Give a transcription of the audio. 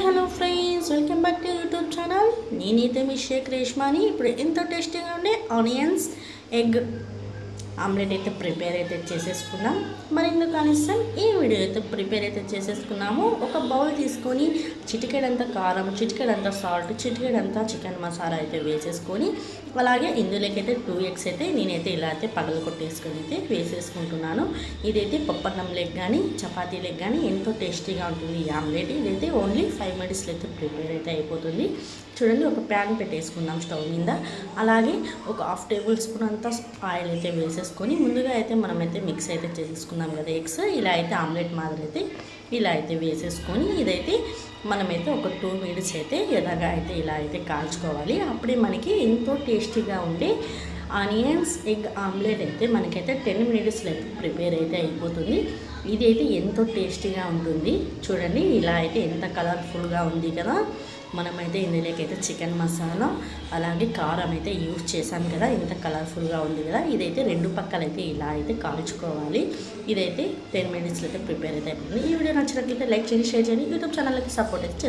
Hi hello friends, welcome back to YouTube channel. నేనైతే మీ షేక్ రేష్మాని. ఇప్పుడు ఎంతో టేస్టీగా ఉండే ఆనియన్స్ ఎగ్ ఆమ్లెట్ అయితే ప్రిపేర్ అయితే చేసేసుకున్నాం. మరి ఎందుకు ఆలస్యం, ఈ వీడియో అయితే ప్రిపేర్ అయితే చేసేసుకున్నాము. ఒక బౌల్ తీసుకొని చిటికెడంతా కారం, చిటికెడంతా సాల్ట్, చిటికెడంతా చికెన్ మసాలా అయితే వేసేసుకొని, అలాగే ఇందులోకైతే 2 eggs అయితే నేనైతే ఇలా అయితే పగలు కొట్టేసుకొని అయితే వేసేసుకుంటున్నాను. ఇదైతే పప్పన్నం లెగ్ కానీ చపాతీ లెగ్ కానీ ఎంతో టేస్టీగా ఉంటుంది ఈ ఆమ్లెట్. ఇదైతే ఓన్లీ 5 minutesలో అయితే ప్రిపేర్ అయితే అయిపోతుంది. చూడండి, ఒక ప్యాన్ పెట్టేసుకుందాం స్టవ్ మీద. అలాగే ఒక 1/2 tablespoon అంతా ఆయిల్ అయితే వేసేసుకొని, ముందుగా అయితే మనమైతే మిక్స్ అయితే చేసేసుకున్నాం కదా ఎగ్స్. ఇలా అయితే ఆమ్లెట్ మాదిరి అయితే ఇలా అయితే వేసేసుకొని, ఇదైతే మనమైతే ఒక 2 minutes అయితే ఎర్రగా అయితే ఇలా అయితే కాల్చుకోవాలి. అప్పుడే మనకి ఎంతో టేస్టీగా ఉండే ఆనియన్స్ ఎగ్ ఆమ్లెట్ అయితే మనకైతే 10 minutesలో అయితే ప్రిపేర్ అయితే అయిపోతుంది. ఇది అయితే ఎంతో టేస్టీగా ఉంటుంది. చూడండి, ఇలా అయితే ఎంత కలర్ఫుల్గా ఉంది కదా. మనమైతే ఇందులోకైతే చికెన్ మసాలా అలాగే కారం అయితే యూజ్ చేసాం కదా, ఇంత కలర్ఫుల్గా ఉంది కదా. ఇదైతే 2 పక్కలైతే ఇలా అయితే కాల్చుకోవాలి. ఇదైతే 10 minutesలో అయితే ప్రిపేర్ అయితే అయిపోతుంది. ఈ వీడియో నచ్చినట్లయితే లైక్ చేయండి, షేర్ చేయండి, యూట్యూబ్ ఛానల్కి సపోర్ట్ అయితే చేసుకోండి.